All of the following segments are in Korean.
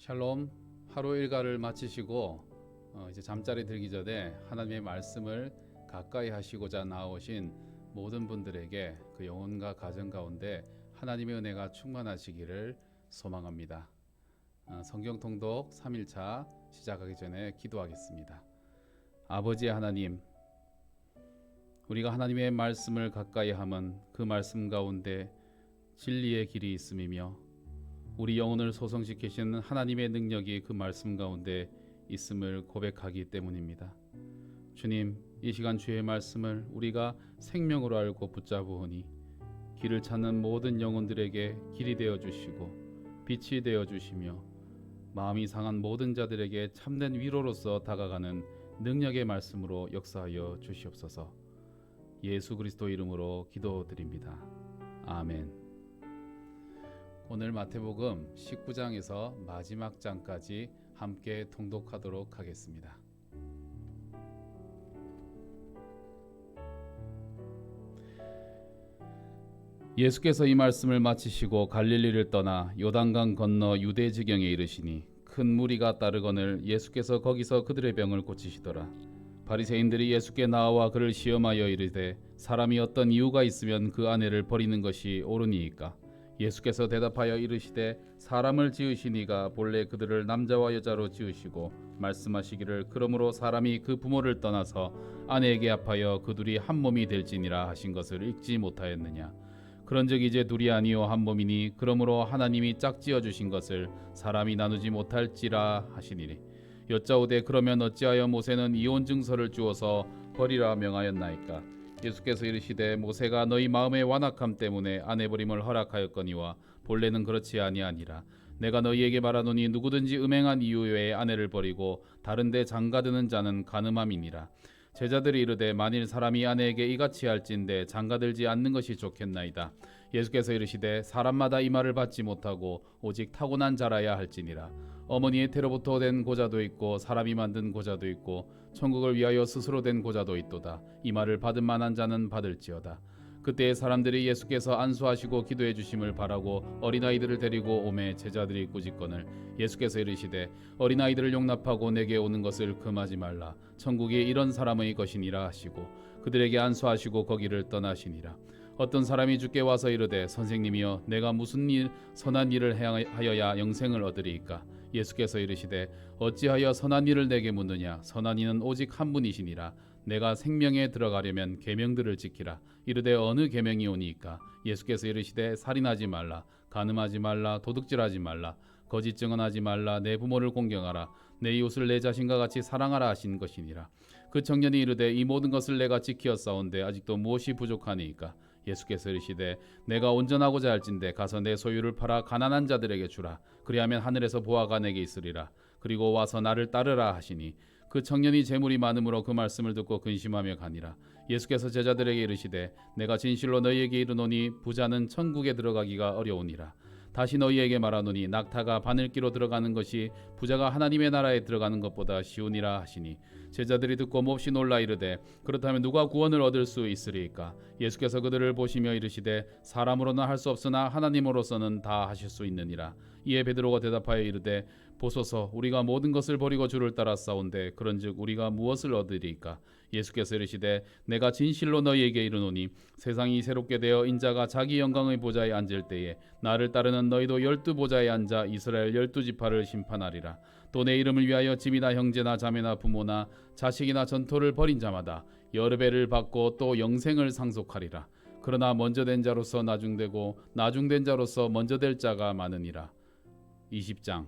샬롬. 하루 일과를 마치시고 이제 잠자리 들기 전에 하나님의 말씀을 가까이 하시고자 나오신 모든 분들에게 그 영혼과 가정 가운데 하나님의 은혜가 충만하시기를 소망합니다. 성경 통독 3일차 시작하기 전에 기도하겠습니다. 아버지 하나님, 우리가 하나님의 말씀을 가까이 하면 그 말씀 가운데 진리의 길이 있음이며 우리 영혼을 소성시키시는 하나님의 능력이 그 말씀 가운데 있음을 고백하기 때문입니다. 주님, 이 시간 주의 말씀을 우리가 생명으로 알고 붙잡으오니 길을 찾는 모든 영혼들에게 길이 되어 주시고 빛이 되어 주시며 마음이 상한 모든 자들에게 참된 위로로서 다가가는 능력의 말씀으로 역사하여 주시옵소서. 예수 그리스도 이름으로 기도드립니다. 아멘. 오늘 마태복음 19장에서 마지막 장까지 함께 통독하도록 하겠습니다. 예수께서 이 말씀을 마치시고 갈릴리를 떠나 요단강 건너 유대 지경에 이르시니 큰 무리가 따르거늘 예수께서 거기서 그들의 병을 고치시더라. 바리새인들이 예수께 나와 그를 시험하여 이르되 사람이 어떤 이유가 있으면 그 아내를 버리는 것이 옳으니이까? 예수께서 대답하여 이르시되 사람을 지으신 이가 본래 그들을 남자와 여자로 지으시고 말씀하시기를 그러므로 사람이 그 부모를 떠나서 아내에게 합하여 그 둘이 한 몸이 될지니라 하신 것을 읽지 못하였느냐? 그런즉 이제 둘이 아니요 한 몸이니 그러므로 하나님이 짝지어 주신 것을 사람이 나누지 못할지라 하시니리. 여짜오되 그러면 어찌하여 모세는 이혼 증서를 주어서 버리라 명하였나이까? 예수께서 이르시되 모세가 너희 마음의 완악함 때문에 아내 버림을 허락하였거니와 본래는 그렇지 아니하니라. 내가 너희에게 말하노니 누구든지 음행한 이유 외에 아내를 버리고 다른 데 장가드는 자는 간음함이니라. 제자들이 이르되 만일 사람이 아내에게 이같이 할진대 장가들지 않는 것이 좋겠나이다. 예수께서 이르시되 사람마다 이 말을 받지 못하고 오직 타고난 자라야 할지니라. 어머니의 태로부터 된 고자도 있고 사람이 만든 고자도 있고 천국을 위하여 스스로 된 고자도 있도다. 이 말을 받을 만한 자는 받을지어다. 그때에 사람들이 예수께서 안수하시고 기도해 주심을 바라고 어린아이들을 데리고 오매 제자들이 꾸짖거늘 예수께서 이르시되 어린아이들을 용납하고 내게 오는 것을 금하지 말라. 천국이 이런 사람의 것이니라 하시고 그들에게 안수하시고 거기를 떠나시니라. 어떤 사람이 주께 와서 이르되 선생님이여 내가 무슨 선한 일을 하여야 영생을 얻으리이까? 예수께서 이르시되 어찌하여 선한 일을 내게 묻느냐? 선한 이는 오직 한 분이시니라. 내가 생명에 들어가려면 계명들을 지키라. 이르되 어느 계명이 오니이까? 예수께서 이르시되 살인하지 말라, 간음하지 말라, 도둑질하지 말라, 거짓 증언하지 말라, 내 부모를 공경하라, 내 이웃을 내 자신과 같이 사랑하라 하신 것이니라. 그 청년이 이르되 이 모든 것을 내가 지키었사온데 아직도 무엇이 부족하니이까? 예수께서 이르시되 내가 온전하고자 할진대 가서 내 소유를 팔아 가난한 자들에게 주라. 그리하면 하늘에서 보화가 내게 있으리라. 그리고 와서 나를 따르라 하시니 그 청년이 재물이 많음으로 그 말씀을 듣고 근심하며 가니라. 예수께서 제자들에게 이르시되 내가 진실로 너희에게 이르노니 부자는 천국에 들어가기가 어려우니라. 다시 너희에게 말하노니 낙타가 바늘기로 들어가는 것이 부자가 하나님의 나라에 들어가는 것보다 쉬우니라 하시니 제자들이 듣고 몹시 놀라 이르되 그렇다면 누가 구원을 얻을 수 있으리이까? 예수께서 그들을 보시며 이르시되 사람으로는 할 수 없으나 하나님으로서는 다 하실 수 있느니라. 이에 베드로가 대답하여 이르되 보소서 우리가 모든 것을 버리고 주를 따라 싸운데 그런즉 우리가 무엇을 얻으리이까? 예수께서 이르시되 내가 진실로 너희에게 이르노니 세상이 새롭게 되어 인자가 자기 영광의 보좌에 앉을 때에 나를 따르는 너희도 12보좌에 앉아 이스라엘 12지파를 심판하리라. 또 내 이름을 위하여 집이나 형제나 자매나 부모나 자식이나 전토를 벌인 자마다 여러 배를 받고 또 영생을 상속하리라. 그러나 먼저 된 자로서 나중되고 나중된 자로서 먼저 될 자가 많으니라. 20장.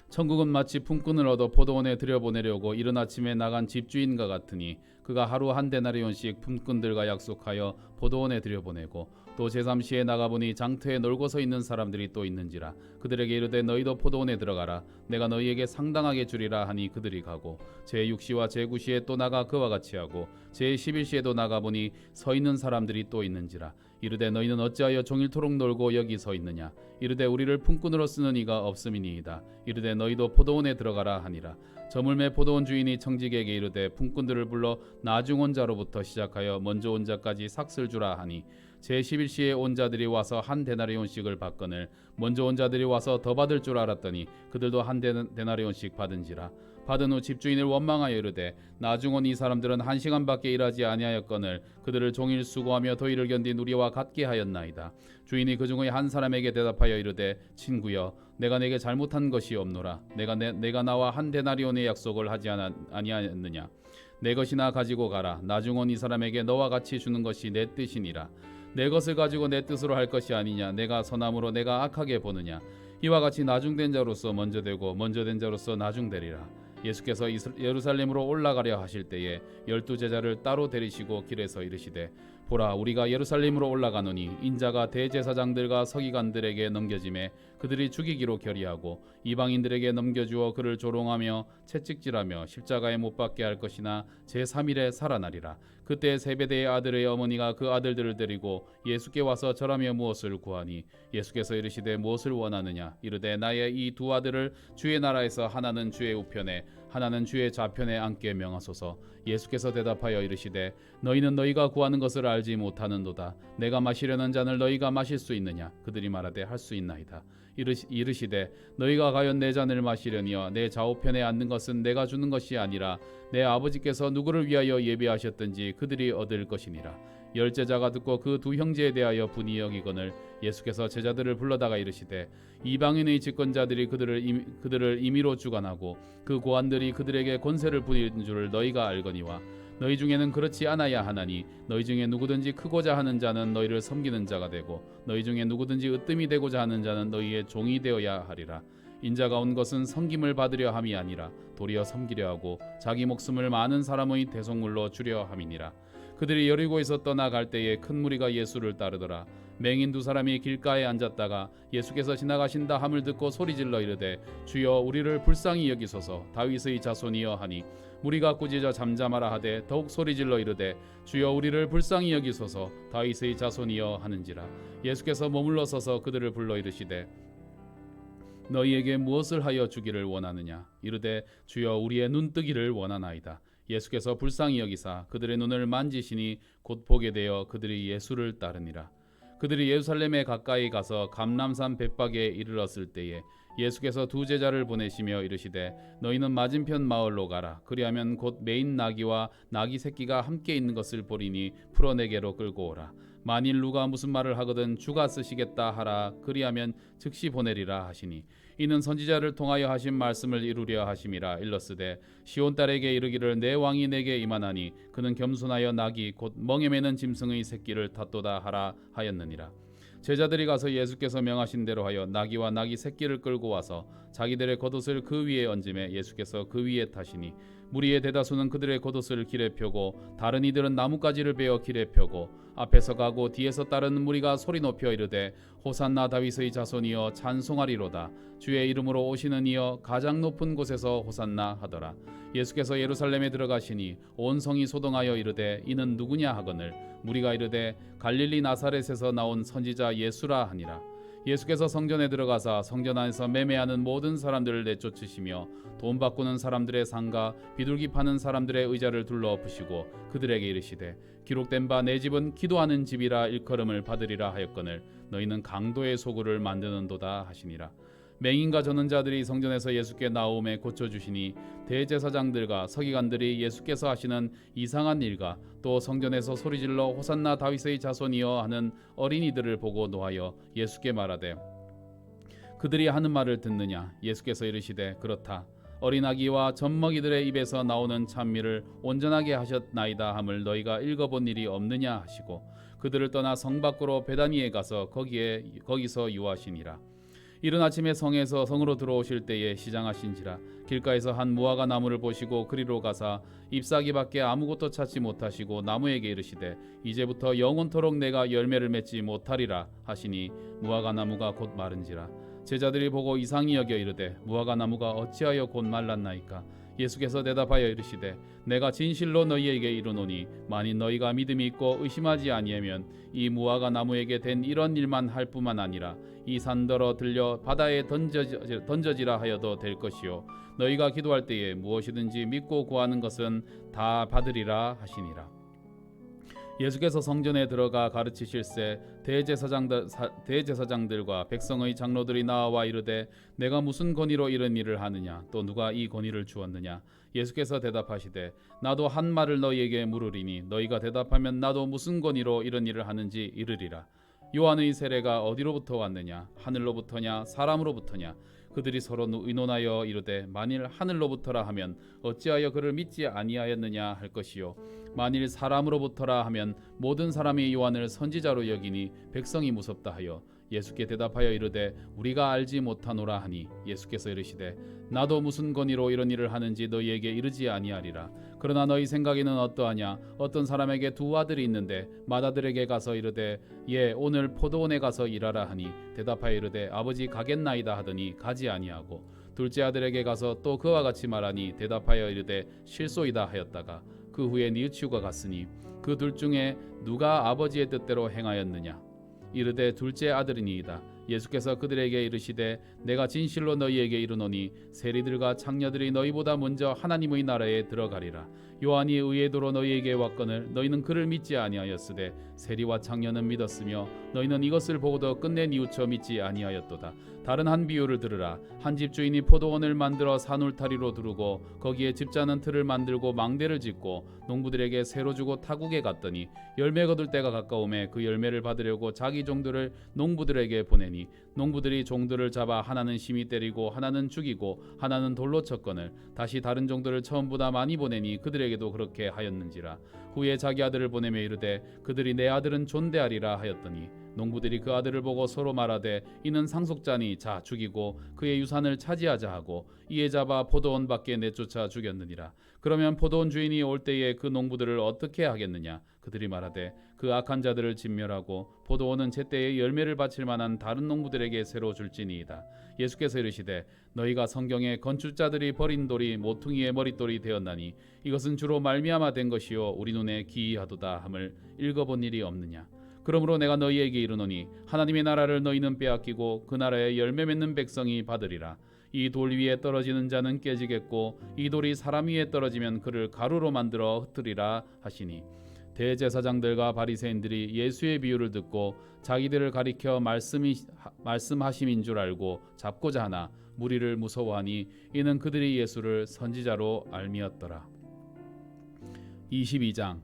천국은 마치 품꾼을 얻어 포도원에 들여보내려고 이른 아침에 나간 집주인과 같으니 그가 하루 한 데나리온씩 품꾼들과 약속하여 포도원에 들여보내고 또 제3시에 나가보니 장터에 놀고 서 있는 사람들이 또 있는지라. 그들에게 이르되 너희도 포도원에 들어가라. 내가 너희에게 상당하게 주리라 하니 그들이 가고 제6시와 제9시에 또 나가 그와 같이 하고 제11시에도 나가보니 서 있는 사람들이 또 있는지라. 이르되 너희는 어찌하여 종일토록 놀고 여기 서 있느냐? 이르되 우리를 품꾼으로 쓰는 이가 없음이니이다. 이르되 너희도 포도원에 들어가라 하니라. 저물매 포도원 주인이 청지기에게 이르되 품꾼들을 불러 나중 온 자로부터 시작하여 먼저 온 자까지 삭슬 주라 하니 제11시에 온 자들이 와서 한 데나리온씩을 받거늘 먼저 온 자들이 와서 더 받을 줄 알았더니 그들도 한 데나리온씩 받은지라. 받은 후 집주인을 원망하여 이르되 나중 온 이 사람들은 1시간밖에 일하지 아니하였거늘 그들을 종일 수고하며 더위를 견딘 우리와 같게 하였나이다. 주인이 그 중의 한 사람에게 대답하여 이르되 친구여 내가 내게 잘못한 것이 없노라. 내가 나와 한 데나리온의 약속을 하지 아니하였느냐. 내 것이나 가지고 가라. 나중 온 이 사람에게 너와 같이 주는 것이 내 뜻이니라. 내 것을 가지고 내 뜻으로 할 것이 아니냐. 내가 선함으로 내가 악하게 보느냐. 이와 같이 나중된 자로서 먼저 되고 먼저 된 자로서 나중되리라. 예수께서 예루살렘으로 올라가려 하실 때에 12 제자를 따로 데리시고 길에서 이르시되 보라 우리가 예루살렘으로 올라가노니 인자가 대제사장들과 서기관들에게 넘겨짐에 그들이 죽이기로 결의하고 이방인들에게 넘겨주어 그를 조롱하며 채찍질하며 십자가에 못 박게 할 것이나 제3일에 살아나리라. 그때 세베대의 아들의 어머니가 그 아들들을 데리고 예수께 와서 절하며 무엇을 구하니 예수께서 이르시되 무엇을 원하느냐. 이르되 나의 이 두 아들을 주의 나라에서 하나는 주의 우편에 하나는 주의 좌편에 앉게 명하소서. 예수께서 대답하여 이르시되 너희는 너희가 구하는 것을 알지 못하는도다. 내가 마시려는 잔을 너희가 마실 수 있느냐. 그들이 말하되 할 수 있나이다. 이르시되 너희가 과연 내 잔을 마시려니와 내 좌우편에 앉는 것은 내가 주는 것이 아니라 내 아버지께서 누구를 위하여 예비하셨든지 그들이 얻을 것이니라. 10 제자가 듣고 그 두 형제에 대하여 분이 여기거늘 예수께서 제자들을 불러다가 이르시되 이방인의 집권자들이 그들을 임의로 주관하고 그 고관들이 그들에게 권세를 부리는 줄을 너희가 알거니와 너희 중에는 그렇지 않아야 하나니 너희 중에 누구든지 크고자 하는 자는 너희를 섬기는 자가 되고 너희 중에 누구든지 으뜸이 되고자 하는 자는 너희의 종이 되어야 하리라. 인자가 온 것은 섬김을 받으려 함이 아니라 도리어 섬기려 하고 자기 목숨을 많은 사람의 대속물로 주려 함이니라. 그들이 여리고에서 떠나갈 때에 큰 무리가 예수를 따르더라. 맹인 2 사람이 길가에 앉았다가 예수께서 지나가신다 함을 듣고 소리질러 이르되 주여 우리를 불쌍히 여기소서. 다윗의 자손이여 하니 무리가 꾸짖어 잠잠하라 하되 더욱 소리질러 이르되 주여 우리를 불쌍히 여기소서. 다윗의 자손이여 하는지라. 예수께서 머물러 서서 그들을 불러 이르시되 너희에게 무엇을 하여 주기를 원하느냐. 이르되 주여 우리의 눈 뜨기를 원하나이다. 예수께서 불쌍히 여기사 그들의 눈을 만지시니 곧 보게 되어 그들이 예수를 따르니라. 그들이 예루살렘에 가까이 가서 감람산 벳박에 이르렀을 때에 예수께서 2 제자를 보내시며 이르시되 너희는 맞은편 마을로 가라. 그리하면 곧 매인 나귀와 나귀 새끼가 함께 있는 것을 보리니 풀어 내게로 끌고 오라. 만일 누가 무슨 말을 하거든 주가 쓰시겠다 하라. 그리하면 즉시 보내리라 하시니 이는 선지자를 통하여 하신 말씀을 이루려 하심이라. 일렀으되 시온 딸에게 이르기를 내 왕이 내게 임하나니 그는 겸손하여 나귀 곧 멍에 매는 짐승의 새끼를 탔도다 하라 하였느니라. 제자들이 가서 예수께서 명하신 대로 하여 나귀와 나귀 새끼를 끌고 와서 자기들의 겉옷을 그 위에 얹음에 예수께서 그 위에 타시니 무리의 대다수는 그들의 겉옷을 길에 펴고 다른 이들은 나뭇가지를 베어 길에 펴고 앞에서 가고 뒤에서 따르는 무리가 소리 높여 이르되 호산나 다윗의 자손이여 찬송하리로다. 주의 이름으로 오시는 이여 가장 높은 곳에서 호산나 하더라. 예수께서 예루살렘에 들어가시니 온 성이 소동하여 이르되 이는 누구냐 하거늘 무리가 이르되 갈릴리 나사렛에서 나온 선지자 예수라 하니라. 예수께서 성전에 들어가사 성전 안에서 매매하는 모든 사람들을 내쫓으시며 돈 바꾸는 사람들의 상가 비둘기 파는 사람들의 의자를 둘러 엎으시고 그들에게 이르시되 기록된 바 내 집은 기도하는 집이라 일컬음을 받으리라 하였거늘 너희는 강도의 소굴을 만드는도다 하시니라. 맹인과 저는 자들이 성전에서 예수께 나오매 고쳐주시니 대제사장들과 서기관들이 예수께서 하시는 이상한 일과 또 성전에서 소리질러 호산나 다윗의 자손이여 하는 어린이들을 보고 노하여 예수께 말하되 그들이 하는 말을 듣느냐. 예수께서 이르시되 그렇다. 어린아기와 젖먹이들의 입에서 나오는 찬미를 온전하게 하셨나이다 함을 너희가 읽어본 일이 없느냐 하시고 그들을 떠나 성 밖으로 베다니에 가서 거기서 유하시니라. 이른 아침에 성으로 들어오실 때에 시장하신지라. 길가에서 한 무화과 나무를 보시고 그리로 가사 잎사귀밖에 아무것도 찾지 못하시고 나무에게 이르시되 이제부터 영원토록 내가 열매를 맺지 못하리라 하시니 무화과 나무가 곧 마른지라. 제자들이 보고 이상히 여겨 이르되 무화과 나무가 어찌하여 곧 말랐나이까. 예수께서 대답하여 이르시되 내가 진실로 너희에게 이르노니 만일 너희가 믿음이 있고 의심하지 아니하면 이 무화과 나무에게 된 이런 일만 할 뿐만 아니라 이 산더러 들려 바다에 던져지라 하여도 될 것이요 너희가 기도할 때에 무엇이든지 믿고 구하는 것은 다 받으리라 하시니라. 예수께서 성전에 들어가 가르치실새 대제사장들과 백성의 장로들이 나와 이르되 내가 무슨 권위로 이런 일을 하느냐 또 누가 이 권위를 주었느냐. 예수께서 대답하시되 나도 한 말을 너희에게 물으리니 너희가 대답하면 나도 무슨 권위로 이런 일을 하는지 이르리라. 요한의 세례가 어디로부터 왔느냐 하늘로부터냐 사람으로부터냐. 그들이 서로 의논하여 이르되 만일 하늘로부터라 하면 어찌하여 그를 믿지 아니하였느냐 할 것이요 만일 사람으로부터라 하면 모든 사람이 요한을 선지자로 여기니 백성이 무섭다 하여 예수께 대답하여 이르되 우리가 알지 못하노라 하니 예수께서 이르시되 나도 무슨 권위로 이런 일을 하는지 너희에게 이르지 아니하리라. 그러나 너희 생각에는 어떠하냐 어떤 사람에게 두 아들이 있는데 맏아들에게 가서 이르되 오늘 포도원에 가서 일하라 하니 대답하여 이르되 아버지 가겠나이다 하더니 가지 아니하고 둘째 아들에게 가서 또 그와 같이 말하니 대답하여 이르되 실소이다 하였다가 그 후에 뉘우치고 갔으니 그 둘 중에 누가 아버지의 뜻대로 행하였느냐 이르되 둘째 아들이니이다. 예수께서 그들에게 이르시되 내가 진실로 너희에게 이르노니 세리들과 창녀들이 너희보다 먼저 하나님의 나라에 들어가리라. 요한이 의의 도로 너희에게 왔거늘 너희는 그를 믿지 아니하였으되 세리와 창녀는 믿었으며 너희는 이것을 보고도 끝내 뉘우쳐 믿지 아니하였도다. 다른 한 비유를 들으라. 한 집주인이 포도원을 만들어 산울타리로 두르고 거기에 집자는 틀을 만들고 망대를 짓고 농부들에게 새로 주고 타국에 갔더니 열매 거둘 때가 가까우매 그 열매를 받으려고 자기 종들을 농부들에게 보내니 농부들이 종들을 잡아 하나는 심히 때리고 하나는 죽이고 하나는 돌로 쳤거늘 다시 다른 종들을 처음보다 많이 보내니 그들에게도 그렇게 하였는지라. 후에 자기 아들을 보내며 이르되 그들이 내 아들은 존대하리라 하였더니 농부들이 그 아들을 보고 서로 말하되 이는 상속자니 자 죽이고 그의 유산을 차지하자 하고 이에 잡아 포도원 밖에 내쫓아 죽였느니라. 그러면 포도원 주인이 올 때에 그 농부들을 어떻게 하겠느냐. 그들이 말하되 그 악한 자들을 진멸하고 포도원은 제때에 열매를 바칠 만한 다른 농부들에게 새로 줄지니이다. 예수께서 이르시되 너희가 성경에 건축자들이 버린 돌이 모퉁이의 머릿돌이 되었나니 이것은 주로 말미암아 된 것이요 우리 눈에 기이하도다 함을 읽어본 일이 없느냐. 그러므로 내가 너희에게 이르노니 하나님의 나라를 너희는 빼앗기고 그 나라에 열매 맺는 백성이 받으리라. 이 돌 위에 떨어지는 자는 깨지겠고 이 돌이 사람 위에 떨어지면 그를 가루로 만들어 흩으리라 하시니 대제사장들과 바리새인들이 예수의 비유를 듣고 자기들을 가리켜 말씀하심인 줄 알고 잡고자 하나 무리를 무서워하니 이는 그들이 예수를 선지자로 알미었더라. 22장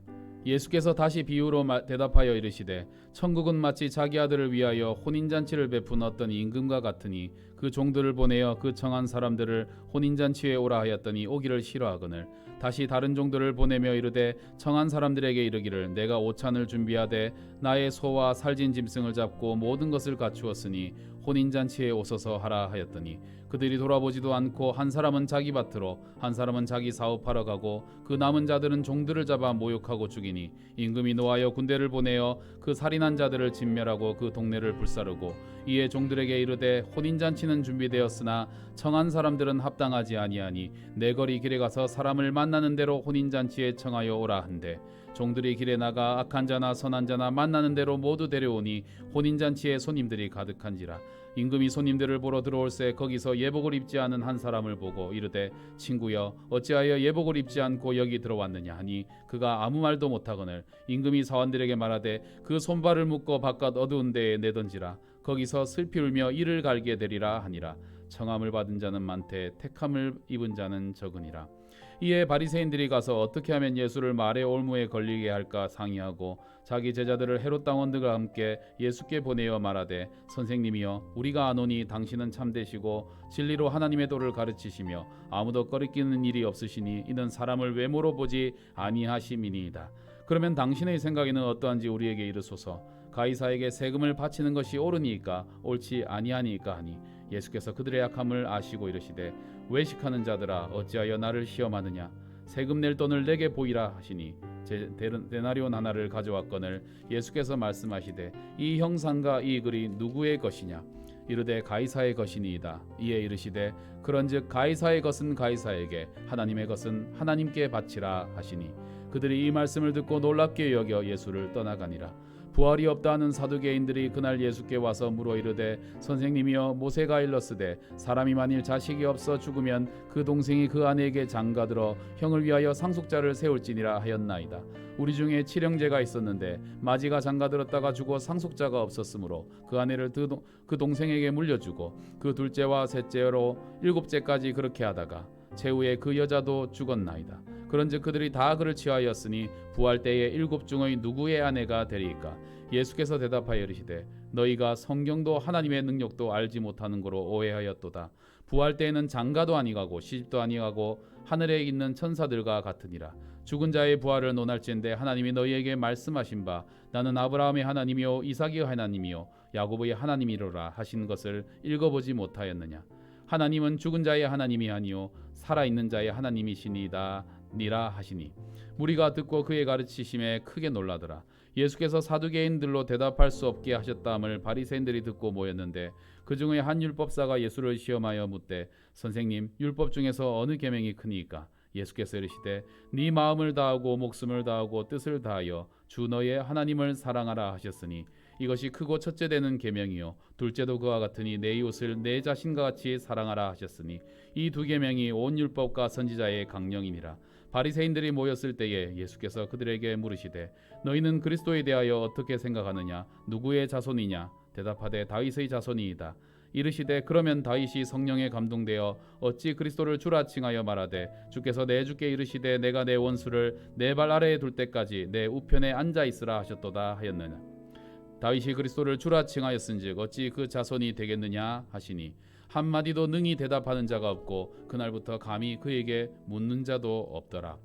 예수께서 다시 비유로 대답하여 이르시되 천국은 마치 자기 아들을 위하여 혼인잔치를 베푼 어떤 임금과 같으니 그 종들을 보내어 그 청한 사람들을 혼인잔치에 오라 하였더니 오기를 싫어하거늘 다시 다른 종들을 보내며 이르되 청한 사람들에게 이르기를 내가 오찬을 준비하되 나의 소와 살진 짐승을 잡고 모든 것을 갖추었으니 혼인잔치에 오소서 하라 하였더니 그들이 돌아보지도 않고 한 사람은 자기 밭으로 한 사람은 자기 사업하러 가고 그 남은 자들은 종들을 잡아 모욕하고 죽이니 임금이 노하여 군대를 보내어 그 살인한 자들을 진멸하고 그 동네를 불사르고 이에 종들에게 이르되 혼인잔치는 준비되었으나 청한 사람들은 합당하지 아니하니 내 거리 길에 가서 사람을 만나는 대로 혼인잔치에 청하여 오라 한대 종들이 길에 나가 악한 자나 선한 자나 만나는 대로 모두 데려오니 혼인잔치에 손님들이 가득한지라. 임금이 손님들을 보러 들어올새 거기서 예복을 입지 않은 한 사람을 보고 이르되 친구여 어찌하여 예복을 입지 않고 여기 들어왔느냐 하니 그가 아무 말도 못하거늘 임금이 사원들에게 말하되 그 손발을 묶어 바깥 어두운 데에 내던지라. 거기서 슬피 울며 이를 갈게 되리라 하니라. 청함을 받은 자는 많되 택함을 입은 자는 적으니라. 이에 바리새인들이 가서 어떻게 하면 예수를 말의 올무에 걸리게 할까 상의하고 자기 제자들을 헤롯 당원들과 함께 예수께 보내어 말하되 선생님이여 우리가 아노니 당신은 참되시고 진리로 하나님의 도를 가르치시며 아무도 꺼리끼는 일이 없으시니 이는 사람을 외모로 보지 아니하심이니이다. 그러면 당신의 생각에는 어떠한지 우리에게 이르소서. 가이사에게 세금을 바치는 것이 옳으니까 옳지 아니하니까 하니 예수께서 그들의 약함을 아시고 이르시되 외식하는 자들아 어찌하여 나를 시험하느냐 세금 낼 돈을 내게 보이라 하시니 데나리온 하나를 가져왔거늘 예수께서 말씀하시되 이 형상과 이 글이 누구의 것이냐 이르되 가이사의 것이니이다. 이에 이르시되 그런즉 가이사의 것은 가이사에게 하나님의 것은 하나님께 바치라 하시니 그들이 이 말씀을 듣고 놀랍게 여겨 예수를 떠나가니라. 부활이 없다 하는 사두개인들이 그날 예수께 와서 물어 이르되 선생님이여 모세가 일렀으되 사람이 만일 자식이 없어 죽으면 그 동생이 그 아내에게 장가들어 형을 위하여 상속자를 세울지니라 하였나이다. 우리 중에 칠형제가 있었는데 마지가 장가들었다가 죽어 상속자가 없었으므로 그 아내를 그 동생에게 물려주고 그 둘째와 셋째로 일곱째까지 그렇게 하다가 최후에 그 여자도 죽었나이다. 그런즉 그들이 다 그를 취하였으니 부활 때에 일곱 중의 누구의 아내가 되리이까? 예수께서 대답하여 이르시되 너희가 성경도 하나님의 능력도 알지 못하는 거로 오해하였도다. 부활 때에는 장가도 아니하고 시집도 아니하고 하늘에 있는 천사들과 같으니라. 죽은 자의 부활을 논할진대 하나님이 너희에게 말씀하신 바 나는 아브라함의 하나님이요 이삭의 하나님이요 야곱의 하나님이로라 하신 것을 읽어보지 못하였느냐? 하나님은 죽은 자의 하나님이 아니요 살아있는 자의 하나님이시니이다 니라 하시니 무리가 듣고 그의 가르치심에 크게 놀라더라. 예수께서 사두개인들로 대답할 수 없게 하셨다함을 바리새인들이 듣고 모였는데 그 중에 한 율법사가 예수를 시험하여 묻되 선생님 율법 중에서 어느 계명이 크니이까? 예수께서 이르시되 네 마음을 다하고 목숨을 다하고 뜻을 다하여 주 너의 하나님을 사랑하라 하셨으니 이것이 크고 첫째 되는 계명이요 둘째도 그와 같으니 내 이웃을 내 자신과 같이 사랑하라 하셨으니 이 두 계명이 온 율법과 선지자의 강령이니라. 바리새인들이 모였을 때에 예수께서 그들에게 물으시되 너희는 그리스도에 대하여 어떻게 생각하느냐? 누구의 자손이냐? 대답하되 다윗의 자손이이다. 이르시되 그러면 다윗이 성령에 감동되어 어찌 그리스도를 주라 칭하여 말하되 주께서 내 주께 이르시되 내가 내 원수를 내 발 아래에 둘 때까지 내 우편에 앉아 있으라 하셨도다 하였느냐? 다윗이 그리스도를 주라 칭하였은즉 어찌 그 자손이 되겠느냐 하시니 한마디도 능히 대답하는 자가 없고 그날부터 감히 그에게 묻는 자도 없더라.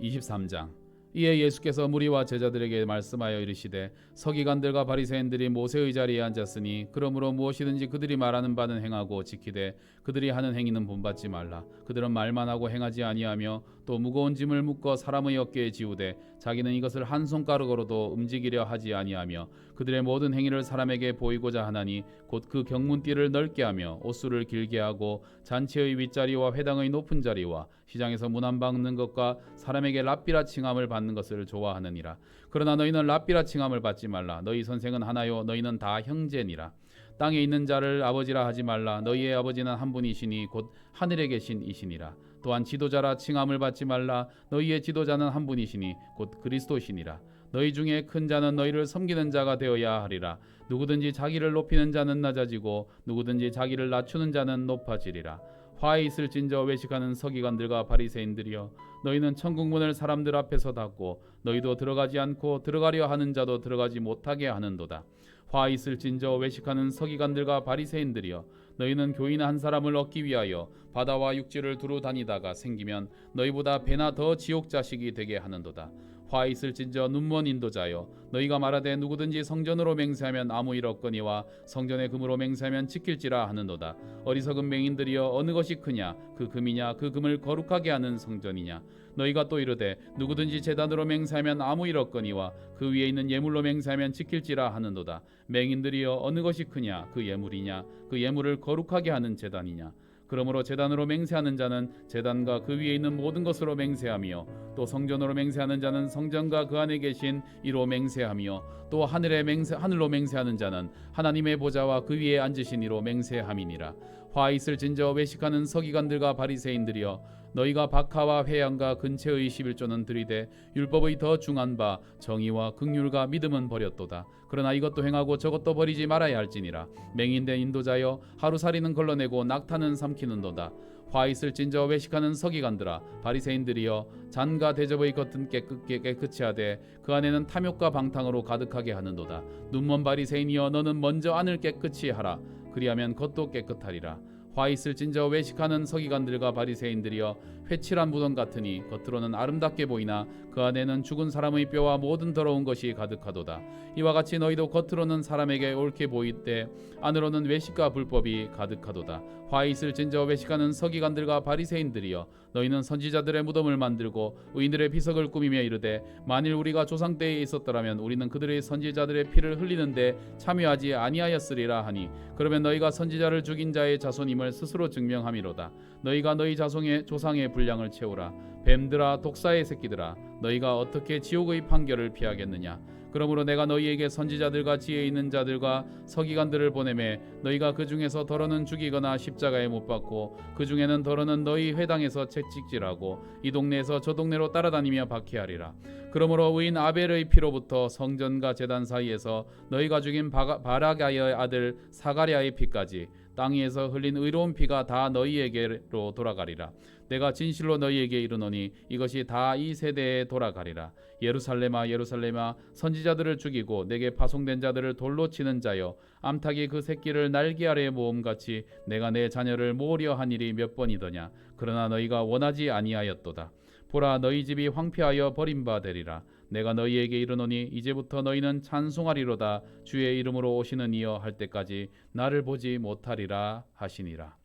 23장. 이에 예수께서 무리와 제자들에게 말씀하여 이르시되 서기관들과 바리새인들이 모세의 자리에 앉았으니 그러므로 무엇이든지 그들이 말하는 바는 행하고 지키되 그들이 하는 행위는 본받지 말라. 그들은 말만 하고 행하지 아니하며 또 무거운 짐을 묶어 사람의 어깨에 지우되 자기는 이것을 한 손가락으로도 움직이려 하지 아니하며 그들의 모든 행위를 사람에게 보이고자 하나니 곧 그 경문띠를 넓게 하며 옷수를 길게 하고 잔치의 윗자리와 회당의 높은 자리와 시장에서 문 안 박는 것과 사람에게 랍비라 칭함을 받는 것을 좋아하느니라. 그러나 너희는 랍비라 칭함을 받지 말라. 너희 선생은 하나요 너희는 다 형제니라. 땅에 있는 자를 아버지라 하지 말라. 너희의 아버지는 한 분이시니 곧 하늘에 계신 이시니라. 또한 지도자라 칭함을 받지 말라. 너희의 지도자는 한 분이시니 곧 그리스도시니라. 너희 중에 큰 자는 너희를 섬기는 자가 되어야 하리라. 누구든지 자기를 높이는 자는 낮아지고 누구든지 자기를 낮추는 자는 높아지리라. 화에 있을진저 외식하는 서기관들과 바리새인들이여 너희는 천국문을 사람들 앞에서 닫고 너희도 들어가지 않고 들어가려 하는 자도 들어가지 못하게 하는도다. 화 있을진저 외식하는 서기관들과 바리새인들이여 너희는 교인 한 사람을 얻기 위하여 바다와 육지를 두루 다니다가 생기면 너희보다 배나 더 지옥 자식이 되게 하는도다. 화 있을진저 눈먼 인도자여 너희가 말하되 누구든지 성전으로 맹세하면 아무 일 없거니와 성전의 금으로 맹세하면 지킬지라 하는도다. 어리석은 맹인들이여 어느 것이 크냐? 그 금이냐? 그 금을 거룩하게 하는 성전이냐? 너희가 또 이르되 누구든지 제단으로 맹세하면 아무 일 없거니와 그 위에 있는 예물로 맹세하면 지킬지라 하는도다. 맹인들이여 어느 것이 크냐? 그 예물이냐? 그 예물을 거룩하게 하는 제단이냐? 그러므로 제단으로 맹세하는 자는 제단과 그 위에 있는 모든 것으로 맹세하며 또 성전으로 맹세하는 자는 성전과 그 안에 계신 이로 맹세하며 또 하늘로 맹세하는 자는 하나님의 보좌와 그 위에 앉으신 이로 맹세함이니라. 화 있을진저 외식하는 서기관들과 바리새인들이여 너희가 박하와 회양과 근체의 11조는 들이되 율법의 더 중한 바 정의와 긍휼과 믿음은 버렸도다. 그러나 이것도 행하고 저것도 버리지 말아야 할지니라. 맹인된 인도자여 하루살이는 걸러내고 낙타는 삼키는도다. 화 있을진저 외식하는 서기관들아 바리새인들이여 잔과 대접의 겉은 깨끗이 하되 그 안에는 탐욕과 방탕으로 가득하게 하는도다. 눈먼 바리새인이여 너는 먼저 안을 깨끗이 하라. 그리하면 겉도 깨끗하리라. 화 있을진저 외식하는 서기관들과 바리새인들이여 회칠한 무덤 같으니 겉으로는 아름답게 보이나 그 안에는 죽은 사람의 뼈와 모든 더러운 것이 가득하도다. 이와 같이 너희도 겉으로는 사람에게 옳게 보이되 안으로는 외식과 불법이 가득하도다. 화 있을 진저 외식하는 서기관들과 바리새인들이여, 너희는 선지자들의 무덤을 만들고 의인들의 비석을 꾸미며 이르되 만일 우리가 조상 때에 있었더라면 우리는 그들의 선지자들의 피를 흘리는데 참여하지 아니하였으리라 하니, 그러면 너희가 선지자를 죽인 자의 자손임을 스스로 증명함이로다. 너희가 너희 자손의 조상의 분량을 채우라. 뱀들아, 독사의 새끼들아, 너희가 어떻게 지옥의 판결을 피하겠느냐. 그러므로 내가 너희에게 선지자들과 지혜 있는 자들과 서기관들을 보내매 너희가 그 중에서 더러는 죽이거나 십자가에 못 박고 그 중에는 더러는 너희 회당에서 채찍질하고 이 동네에서 저 동네로 따라다니며 박해하리라. 그러므로 의인 아벨의 피로부터 성전과 제단 사이에서 너희가 죽인 바라가의 아들 사가랴의 피까지 땅 위에서 흘린 의로운 피가 다 너희에게로 돌아가리라. 내가 진실로 너희에게 이르노니 이것이 다 이 세대에 돌아가리라. 예루살렘아, 예루살렘아, 선지자들을 죽이고 내게 파송된 자들을 돌로 치는 자여, 암탉이 그 새끼를 날개 아래에 모음같이 내가 내 자녀를 모으려 한 일이 몇 번이더냐. 그러나 너희가 원하지 아니하였도다. 보라, 너희 집이 황폐하여 버림바 되리라. 내가 너희에게 이르노니 이제부터 너희는 찬송하리로다. 주의 이름으로 오시는 이여 할 때까지 나를 보지 못하리라 하시니라.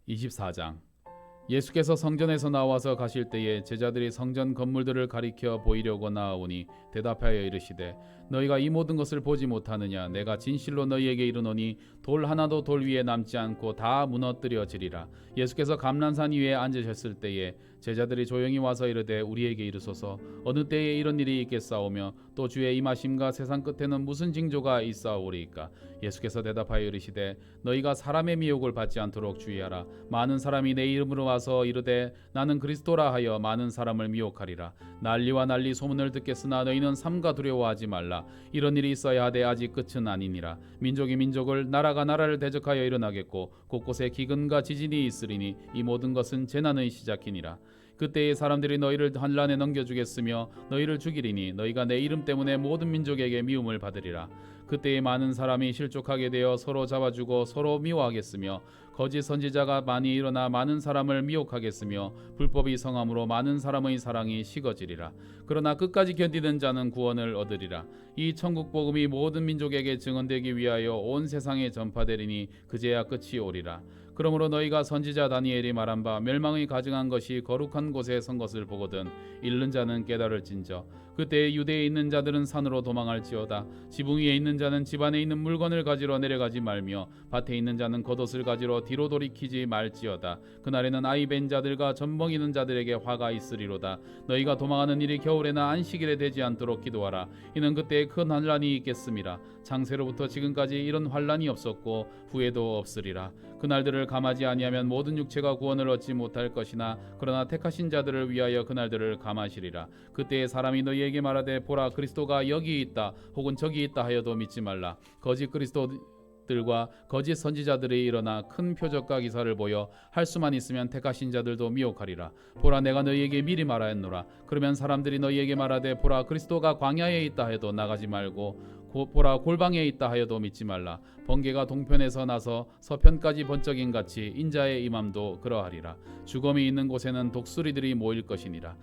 24장. 예수께서 성전에서 나와서 가실 때에 제자들이 성전 건물들을 가리켜 보이려고 나아오니 대답하여 이르시되 너희가 이 모든 것을 보지 못하느냐. 내가 진실로 너희에게 이르노니 돌 하나도 돌 위에 남지 않고 다 무너뜨려지리라. 예수께서 감람산 위에 앉으셨을 때에 제자들이 조용히 와서 이르되 우리에게 이르소서 어느 때에 이런 일이 있겠사오며 또 주의 임하심과 세상 끝에는 무슨 징조가 있사오리이까. 예수께서 대답하여 이르시되 너희가 사람의 미혹을 받지 않도록 주의하라. 많은 사람이 내 이름으로 와서 이르되 나는 그리스도라 하여 많은 사람을 미혹하리라. 난리와 난리 소문을 듣겠으나 너희는 삼가 두려워하지 말라. 이런 일이 있어야 하되 아직 끝은 아니니라. 민족이 민족을, 나라가 나라를 대적하여 일어나겠고 곳곳에 기근과 지진이 있으리니 이 모든 것은 재난의 시작이니라. 그때에 사람들이 너희를 환란에 넘겨주겠으며 너희를 죽이리니 너희가 내 이름 때문에 모든 민족에게 미움을 받으리라. 그때에 많은 사람이 실족하게 되어 서로 잡아주고 서로 미워하겠으며 거짓 선지자가 많이 일어나 많은 사람을 미혹하겠으며 불법이 성함으로 많은 사람의 사랑이 식어지리라. 그러나 끝까지 견디는 자는 구원을 얻으리라. 이 천국 복음이 모든 민족에게 증언되기 위하여 온 세상에 전파되리니 그제야 끝이 오리라. 그러므로 너희가 선지자 다니엘이 말한 바 멸망의 가증한 것이 거룩한 곳에 선 것을 보거든 잃는 자는 깨달을진저. 그때 유대에 있는 자들은 산으로 도망할지어다. 지붕 위에 있는 자는 집 안에 있는 물건을 가지러 내려가지 말며 밭에 있는 자는 겉옷을 가지러 뒤로 돌이키지 말지어다. 그날에는 아이 벤 자들과 젖먹이는 자들에게 화가 있으리로다. 너희가 도망하는 일이 겨울에나 안식일에 되지 않도록 기도하라. 이는 그때에 큰 환란이 있겠음이라. 창세로부터 지금까지 이런 환란이 없었고 후에도 없으리라. 그날들을 감하지 아니하면 모든 육체가 구원을 얻지 못할 것이나 그러나 택하신 자들을 위하여 그날들을 감하시리라. 그때에 사람이 너희에게 말하되 보라, 그리스도가 여기 있다 혹은 저기 있다 하여도 믿지 말라. 거짓 그리스도들과 거짓 선지자들이 일어나 큰 표적과 기사를 보여 할 수만 있으면 택하신 자들도 미혹하리라. 보라, 내가 너희에게 미리 말하였노라. 그러면 사람들이 너희에게 말하되 보라, 그리스도가 광야에 있다 해도 나가지 말고 보라, 골방에 있다 하여도 믿지 말라. 번개가 동편에서 나서 서편까지 번쩍인 같이 인자의 임함도 그러하리라. 죽음이 있는 곳에는 독수리들이 모일 것이니라.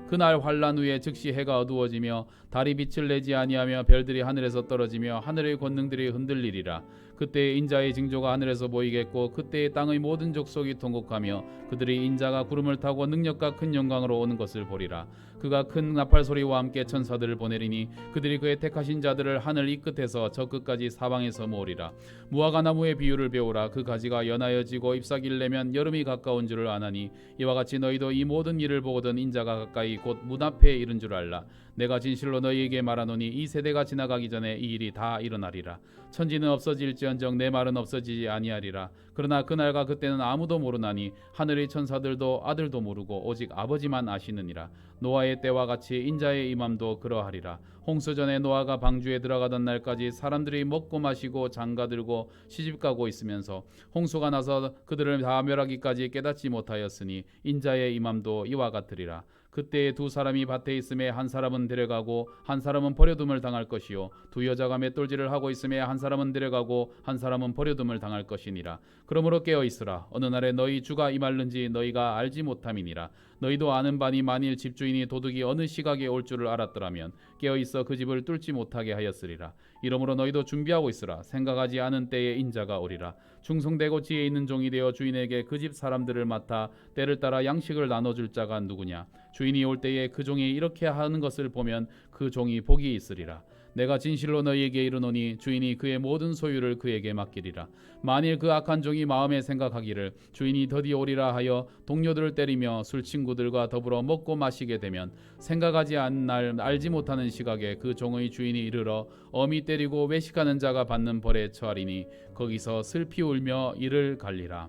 그날 환란 후에 즉시 해가 어두워지며 달이 빛을 내지 아니하며 별들이 하늘에서 떨어지며 하늘의 권능들이 흔들리리라. 그때 인자의 징조가 하늘에서 보이겠고 그때에 땅의 모든 족속이 통곡하며 그들이 인자가 구름을 타고 능력과 큰 영광으로 오는 것을 보리라. 그가 큰 나팔 소리와 함께 천사들을 보내리니 그들이 그의 택하신 자들을 하늘 이 끝에서 저 끝까지 사방에서 모으리라. 무화과 나무의 비유를 배우라. 그 가지가 연하여지고 잎사귀를 내면 여름이 가까운 줄을 아나니 이와 같이 너희도 이 모든 일을 보거든 인자가 가까이 곧 문 앞에 이른 줄 알라. 내가 진실로 너희에게 말하노니 이 세대가 지나가기 전에 이 일이 다 일어나리라. 천지는 없어질지언정 내 말은 없어지지 아니하리라. 그러나 그날과 그때는 아무도 모르나니 하늘의 천사들도 아들도 모르고 오직 아버지만 아시느니라. 노아의 때와 같이 인자의 임함도 그러하리라. 홍수전에 노아가 방주에 들어가던 날까지 사람들이 먹고 마시고 장가들고 시집가고 있으면서 홍수가 나서 그들을 다 멸하기까지 깨닫지 못하였으니 인자의 임함도 이와 같으리라. 그때에 두 사람이 밭에 있음에 한 사람은 데려가고 한 사람은 버려둠을 당할 것이요 두 여자가 맷돌질을 하고 있음에 한 사람은 데려가고 한 사람은 버려둠을 당할 것이니라. 그러므로 깨어 있으라. 어느 날에 너희 주가 임할는지 너희가 알지 못함이니라. 너희도 아는 바니 만일 집주인이 도둑이 어느 시각에 올 줄을 알았더라면 깨어 있어 그 집을 뚫지 못하게 하였으리라. 이러므로 너희도 준비하고 있으라. 생각하지 않은 때에 인자가 오리라. 충성되고 지혜 있는 종이 되어 주인에게 그 집 사람들을 맡아 때를 따라 양식을 나눠줄 자가 누구냐. 주인이 올 때에 그 종이 이렇게 하는 것을 보면 그 종이 복이 있으리라. 내가 진실로 너희에게 이르노니 주인이 그의 모든 소유를 그에게 맡기리라. 만일 그 악한 종이 마음에 생각하기를 주인이 더디 오리라 하여 동료들을 때리며 술 친구들과 더불어 먹고 마시게 되면 생각하지 않은 날 알지 못하는 시각에 그 종의 주인이 이르러 엄히 때리고 외식하는 자가 받는 벌에 처하리니 거기서 슬피 울며 이를 갈리라.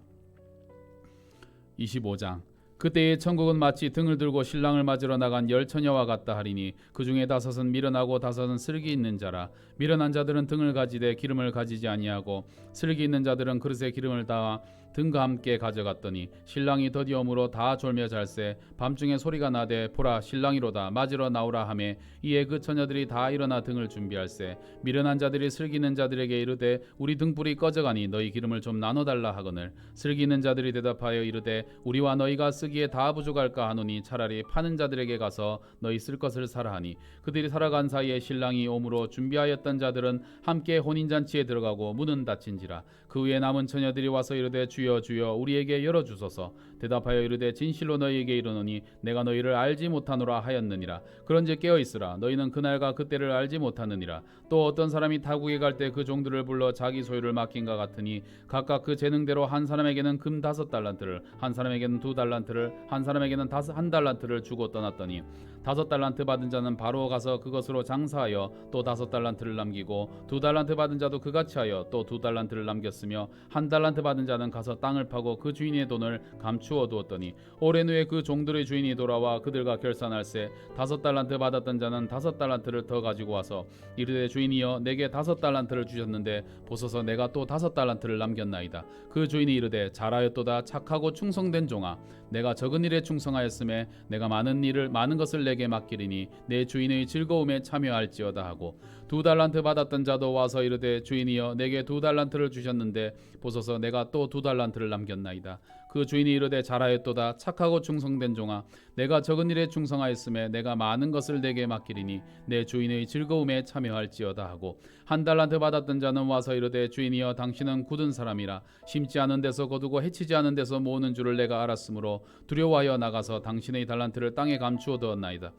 25장. 그때의 천국은 마치 등을 들고 신랑을 맞으러 나간 열 처녀와 같다 하리니 그 중에 다섯은 미련하고 다섯은 슬기 있는 자라. 미련한 자들은 등을 가지되 기름을 가지지 아니하고 슬기 있는 자들은 그릇에 기름을 담아 등과 함께 가져갔더니 신랑이 더디옴으로 다 졸며 잘새 밤중에 소리가 나되 보라 신랑이로다 맞으러 나오라 하매 이에 그 처녀들이 다 일어나 등을 준비할세 미련한 자들이 슬기 있는 자들에게 이르되 우리 등불이 꺼져가니 너희 기름을 좀 나눠달라 하거늘 슬기 있는 자들이 대답하여 이르되 우리와 너희가 쓰기에 다 부족할까 하노니 차라리 파는 자들에게 가서 너희 쓸 것을 사라 하니 그들이 살아간 사이에 신랑이 오므로 준비하였던 자들은 함께 혼인잔치에 들어가고 문은 닫힌지라. 그 후에 남은 처녀들이 와서 이르되 주여 주여 우리에게 열어주소서. 대답하여 이르되 진실로 너희에게 이르노니 내가 너희를 알지 못하노라 하였느니라. 그런즉 깨어있으라. 너희는 그날과 그때를 알지 못하느니라. 또 어떤 사람이 타국에 갈 때 그 종들을 불러 자기 소유를 맡긴가 같으니 각각 그 재능대로 한 사람에게는 금 5달란트를 한 사람에게는 2달란트를 한 사람에게는 1달란트를 주고 떠났더니 5달란트 받은 자는 바로 가서 그것으로 장사하여 또 5달란트를 남기고 2달란트 받은 자도 그같이 하여 또 2달란트를 남겼으며 1달란트 받은 자는 가서 땅을 파고 그 주인의 돈을 감추어 두었더니 오랜 후에 그 종들의 주인이 돌아와 그들과 결산할세 5달란트 받았던 자는 5달란트를 더 가지고 와서 이르되 주인이여 내게 5달란트를 주셨는데 보소서 내가 또 5달란트를 남겼나이다. 그 주인이 이르되 잘하였도다 착하고 충성된 종아 내가 적은 일에 충성하였음에 내가 많은 것을 내게 맡기리니 내 주인의 즐거움에 참여할지어다 하고 2달란트 받았던 자도 와서 이르되 주인이여 내게 2달란트를 주셨는데 보소서 내가 또 2달란트를 남겼나이다. 그 주인이 이르되 잘하였도다 착하고 충성된 종아 내가 적은 일에 충성하였음에 내가 많은 것을 내게 맡기리니 내 주인의 즐거움에 참여할지어다 하고 1달란트 받았던 자는 와서 이르되 주인이여 당신은 굳은 사람이라 심지 않은 데서 거두고 해치지 않은 데서 모으는 줄을 내가 알았으므로 두려워하여 나가서 당신의 달란트를 땅에 감추어 두었나이다.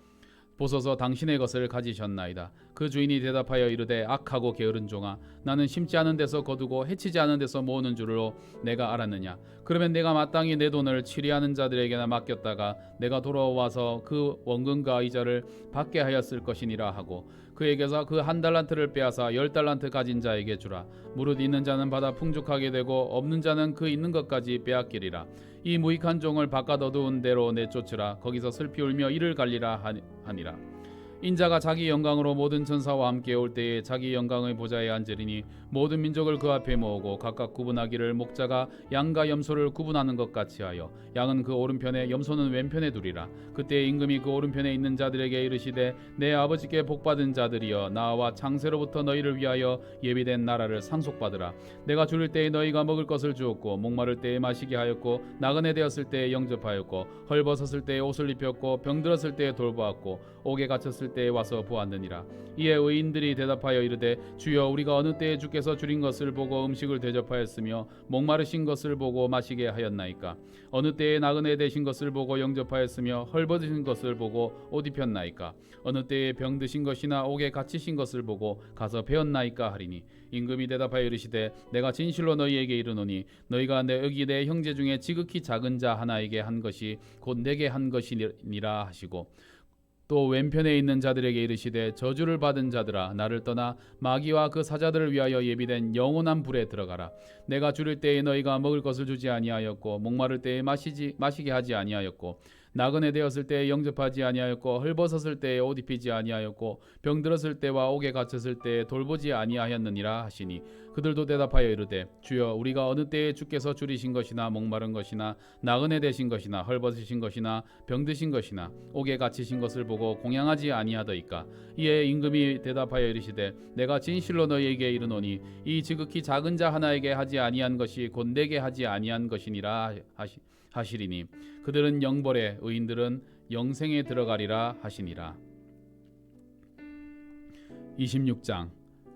보소서 당신의 것을 가지셨나이다. 그 주인이 대답하여 이르되 악하고 게으른 종아 나는 심지 않은 데서 거두고 해치지 않은 데서 모으는 줄로 내가 알았느냐. 그러면 내가 마땅히 내 돈을 치리하는 자들에게나 맡겼다가 내가 돌아와서 그 원금과 이자를 받게 하였을 것이니라 하고 그에게서 그 1달란트를 빼앗아 10달란트 가진 자에게 주라. 무릇 있는 자는 받아 풍족하게 되고 없는 자는 그 있는 것까지 빼앗기리라. 이 무익한 종을 바깥 어두운 데로 내쫓으라. 거기서 슬피 울며 이를 갈리라 하니라. 인자가 자기 영광으로 모든 천사와 함께 올 때에 자기 영광의 보좌에 앉으리니 모든 민족을 그 앞에 모으고 각각 구분하기를 목자가 양과 염소를 구분하는 것 같이 하여 양은 그 오른편에 염소는 왼편에 두리라. 그때 임금이 그 오른편에 있는 자들에게 이르시되 내 아버지께 복받은 자들이여 나와 창세로부터 너희를 위하여 예비된 나라를 상속받으라. 내가 줄일 때에 너희가 먹을 것을 주었고 목마를 때에 마시게 하였고 나그네 되었을 때에 영접하였고 헐벗었을 때에 옷을 입혔고 병들었을 때에 돌보았고 옥에 갇혔을 때에 와서 보았느니라. 이에 의인들이 대답하여 이르되 주여 우리가 어느 때에 주께서 줄인 것을 보고 음식을 대접하였으며 목마르신 것을 보고 마시게 하였나이까. 어느 때에 나그네 되신 것을 보고 영접하였으며 헐벗으신 것을 보고 옷 입혔나이까. 어느 때에 병드신 것이나 옥에 갇히신 것을 보고 가서 배웠나이까 하리니 임금이 대답하여 이르시되 내가 진실로 너희에게 이르노니 너희가 여기 내 형제 중에 지극히 작은 자 하나에게 한 것이 곧 내게 한 것이니라 하시고 또 왼편에 있는 자들에게 이르시되 저주를 받은 자들아 나를 떠나 마귀와 그 사자들을 위하여 예비된 영원한 불에 들어가라. 내가 줄일 때에 너희가 먹을 것을 주지 아니하였고 목마를 때에 마시게 하지 아니하였고 나그네 되었을 때에 영접하지 아니하였고 헐벗었을 때에 옷 입히지 아니하였고 병들었을 때와 옥에 갇혔을 때에 돌보지 아니하였느니라 하시니 그들도 대답하여 이르되 주여 우리가 어느 때에 주께서 줄이신 것이나 목마른 것이나 나그네 되신 것이나 헐벗으신 것이나 병드신 것이나 옥에 갇히신 것을 보고 공양하지 아니하더이까. 이에 임금이 대답하여 이르시되 내가 진실로 너희에게 이르노니 이 지극히 작은 자 하나에게 하지 아니한 것이 곧 내게 하지 아니한 것이니라 하시리니 그들은 영벌에 의인들은 영생에 들어가리라 하시니라. 26장.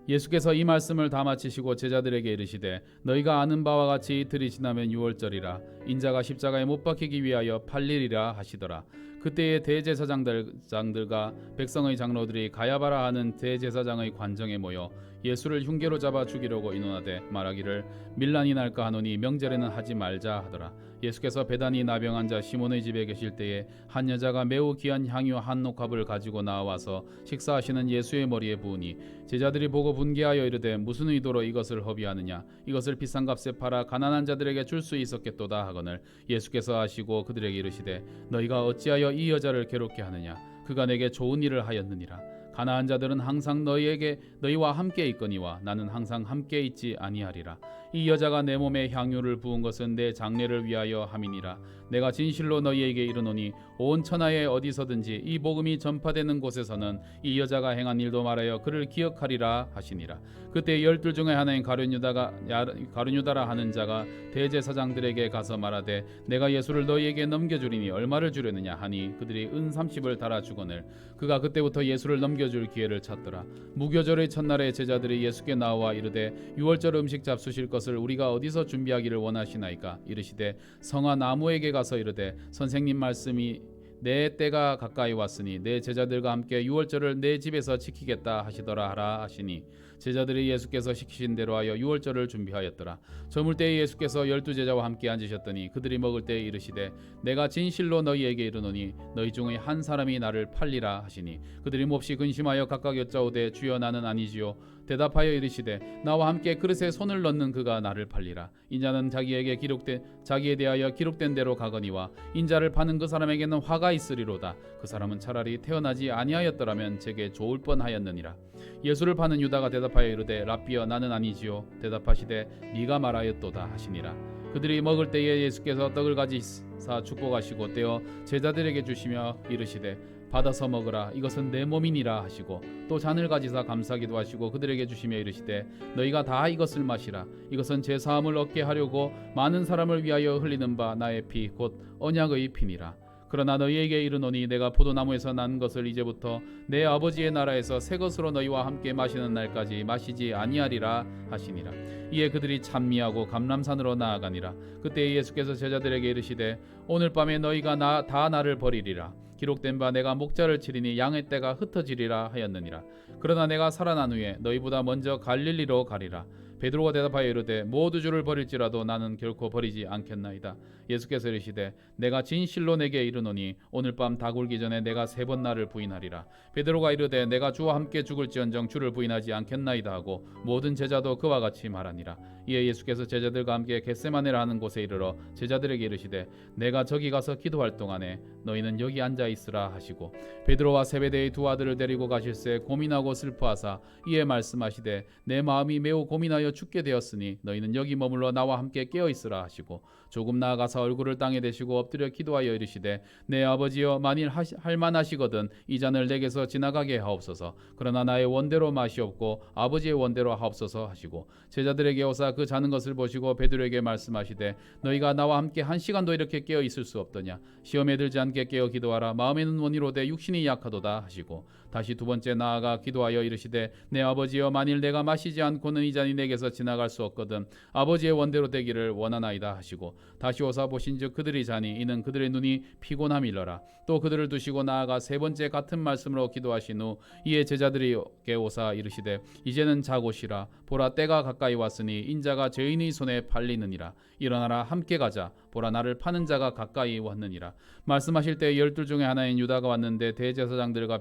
예수께서 이 말씀을 다 마치시고 제자들에게 이르시되 너희가 아는 바와 같이 이틀이 지나면 유월절이라 인자가 십자가에 못 박히기 위하여 팔리리라 하시더라. 그때에 대제사장들과 백성의 장로들이 가야바라 하는 대제사장의 관정에 모여 예수를 흉계로 잡아 죽이려고 의논하되 말하기를 밀란이 날까 하노니 명절에는 하지 말자 하더라. 예수께서 베다니 나병한 자 시몬의 집에 계실 때에 한 여자가 매우 귀한 향유 한 옥합을 가지고 나와서 식사하시는 예수의 머리에 부으니 제자들이 보고 분개하여 이르되 무슨 의도로 이것을 허비하느냐 이것을 비싼 값에 팔아 가난한 자들에게 줄 수 있었겠도다 하거늘 예수께서 하시고 그들에게 이르시되 너희가 어찌하여 이 여자를 괴롭게 하느냐 그가 내게 좋은 일을 하였느니라. 가난한 자들은 항상 너희와 함께 있거니와 나는 항상 함께 있지 아니하리라. 이 여자가 내 몸에 향유를 부은 것은 내 장례를 위하여 함이니라. 내가 진실로 너희에게 이르노니 온 천하에 어디서든지 이 복음이 전파되는 곳에서는 이 여자가 행한 일도 말하여 그를 기억하리라 하시니라. 그때 12 중에 하나인 가룟유다라 하는 자가 대제사장들에게 가서 말하되 내가 예수를 너희에게 넘겨주리니 얼마를 주려느냐 하니 그들이 은 30을 달아 주거늘 그가 그때부터 예수를 넘겨줄 기회를 찾더라. 무교절의 첫날에 제자들이 예수께 나와 이르되 유월절 음식 잡수실 것을 우리가 어디서 준비하기를 원하시나이까 이르시되 성화 나무에게 가서 이르되 선생님 말씀이 내 때가 가까이 왔으니 내 제자들과 함께 유월절을 내 집에서 지키겠다 하시더라 하라 하시니 제자들이 예수께서 시키신 대로 하여 유월절을 준비하였더라. 저물 때에 예수께서 12제자와 함께 앉으셨더니 그들이 먹을 때에 이르시되 내가 진실로 너희에게 이르노니 너희 중에 한 사람이 나를 팔리라 하시니 그들이 몹시 근심하여 각각 여짜오되 주여 나는 아니지요. 대답하여 이르시되 나와 함께 그릇에 손을 넣는 그가 나를 팔리라. 인자는 자기에 대하여 기록된 대로 가거니와 인자를 파는 그 사람에게는 화가 있으리로다. 그 사람은 차라리 태어나지 아니하였더라면 제게 좋을 뻔하였느니라. 예수를 파는 유다가 대답하여 이르되 랍비여 나는 아니지요. 대답하시되 네가 말하였도다 하시니라. 그들이 먹을 때에 예수께서 떡을 가지사 축복하시고 떼어 제자들에게 주시며 이르시되 받아서 먹으라 이것은 내 몸이니라 하시고 또 잔을 가지사 감사기도 하시고 그들에게 주시며 이르시되 너희가 다 이것을 마시라 이것은 제 사함을 얻게 하려고 많은 사람을 위하여 흘리는 바 나의 피 곧 언약의 피니라. 그러나 너희에게 이르노니 내가 포도나무에서 난 것을 이제부터 내 아버지의 나라에서 새 것으로 너희와 함께 마시는 날까지 마시지 아니하리라 하시니라. 이에 그들이 찬미하고 감람산으로 나아가니라. 그때 예수께서 제자들에게 이르시되 오늘 밤에 너희가 다 나를 버리리라. 기록된 바 내가 목자를 치리니 양의 떼가 흩어지리라 하였느니라. 그러나 내가 살아난 후에 너희보다 먼저 갈릴리로 가리라. 베드로가 대답하여 이르되 모두 주를 버릴지라도 나는 결코 버리지 않겠나이다. 예수께서 이르시되 내가 진실로 내게 이르노니 오늘 밤 다 굴기 전에 내가 3번 나를 부인하리라. 베드로가 이르되 내가 주와 함께 죽을지언정 주를 부인하지 않겠나이다 하고 모든 제자도 그와 같이 말하니라. 이에 예수께서 제자들과 함께 겟세마네라 하는 곳에 이르러 제자들에게 이르시되 내가 저기 가서 기도할 동안에 너희는 여기 앉아 있으라 하시고 베드로와 세베대의 2 아들을 데리고 가실새 고민하고 슬퍼하사 이에 말씀하시되 내 마음이 매우 고민하여 죽게 되었으니 너희는 여기 머물러 나와 함께 깨어 있으라 하시고 조금 나아가서 얼굴을 땅에 대시고 엎드려 기도하여 이르시되 내 아버지여 만일 할만하시거든 이 잔을 내게서 지나가게 하옵소서. 그러나 나의 원대로 마시옵고 아버지의 원대로 하옵소서 하시고 제자들에게 오사 그 자는 것을 보시고 베드로에게 말씀하시되 너희가 나와 함께 1시간도 이렇게 깨어 있을 수 없더냐. 시험에 들지 않게 깨어 기도하라. 마음에는 원이로되 육신이 약하도다 하시고 다시 2번째 나아가 기도하여 이르시되 내 아버지여 만일 내가 마시지 않고는 이 잔이 내게서 지나갈 수 없거든 아버지의 원대로 되기를 원하나이다 하시고 다시 오사 보신즉 그들이 자니 이는 그들의 눈이 피곤함이러라. 또 그들을 두시고 나아가 3번째 같은 말씀으로 기도하신 후 이에 제자들에게 오사 이르시되 이제는 자고 쉬라. 보라 때가 가까이 왔으니 인자가 죄인의 손에 팔리느니라. 일어나라 함께 가자. 보라 나를 파는 자가 가까이 왔느니라. 말씀하실 때 12 중에 하나인 유다가 왔는데 대제사장들과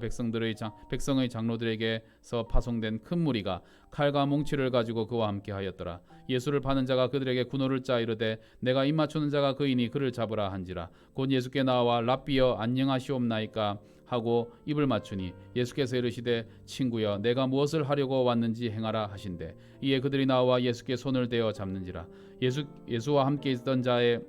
백성의 장로들에게서 파송된 큰 무리가 칼과 몽치를 가지고 그와 함께 하였더라. 예수를 파는 자가 그들에게 군호를 짜 이르되 내가 입 맞추는 자가 그이니 그를 잡으라 한지라. 곧 예수께 나와 랍비여 안녕하시옵나이까 하고 입을 맞추니 예수께서 이르시되 친구여 내가 무엇을 하려고 왔는지 행하라 하신대. 이에 그들이 나와 예수께 손을 대어 잡는지라. 예수와 함께 있던 자의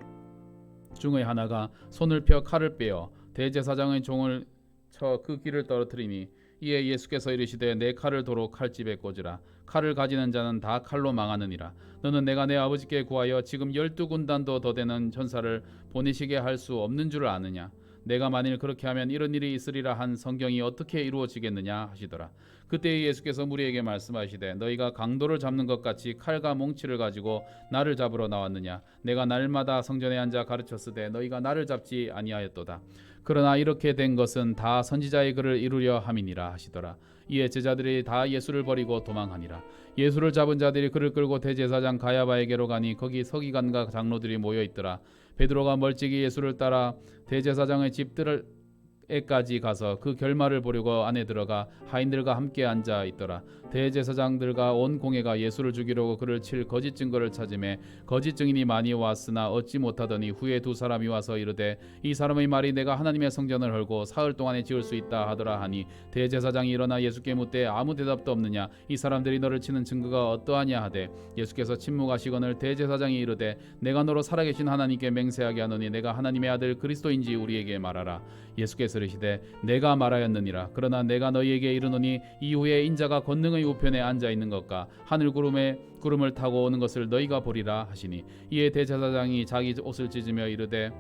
중의 하나가 손을 펴 칼을 빼어 대제사장의 종을 쳐 그 귀를 떨어뜨리니 이에 예수께서 이르시되 내 칼을 도로 칼집에 꽂으라. 칼을 가지는 자는 다 칼로 망하느니라. 너는 내가 내 아버지께 구하여 지금 12군단도 더 되는 천사를 보내시게 할 수 없는 줄을 아느냐. 내가 만일 그렇게 하면 이런 일이 있으리라 한 성경이 어떻게 이루어지겠느냐 하시더라. 그때 예수께서 무리에게 말씀하시되 너희가 강도를 잡는 것 같이 칼과 몽치를 가지고 나를 잡으러 나왔느냐. 내가 날마다 성전에 앉아 가르쳤으되 너희가 나를 잡지 아니하였도다. 그러나 이렇게 된 것은 다 선지자의 글을 이루려 함이니라 하시더라. 이에 제자들이 다 예수를 버리고 도망하니라. 예수를 잡은 자들이 그를 끌고 대제사장 가야바에게로 가니 거기 서기관과 장로들이 모여 있더라. 베드로가 멀찍이 예수를 따라 대제사장의 집들에까지 가서 그 결말을 보려고 안에 들어가 하인들과 함께 앉아 있더라. 대제사장들과 온 공회가 예수를 죽이려고 그를 칠 거짓 증거를 찾으매 거짓 증인이 많이 왔으나 얻지 못하더니 후에 두 사람이 와서 이르되 이 사람의 말이 내가 하나님의 성전을 헐고 사흘 동안에 지을 수 있다 하더라 하니 대제사장이 일어나 예수께 묻되 아무 대답도 없느냐. 이 사람들이 너를 치는 증거가 어떠하냐 하되 예수께서 침묵하시거늘 대제사장이 이르되 내가 너로 살아계신 하나님께 맹세하게 하노니 내가 하나님의 아들 그리스도인지 우리에게 말하라. 예수께서 이르시되 내가 말하였느니라. 그러나 내가 너희에게 이르노니 이후에 인자가 권능의 우편에 앉아 있는 것과 하늘 구름을 타고 오는 것을 너희가 보리라 하시니 이에 대제사장이 자기 옷을 찢으며 이르되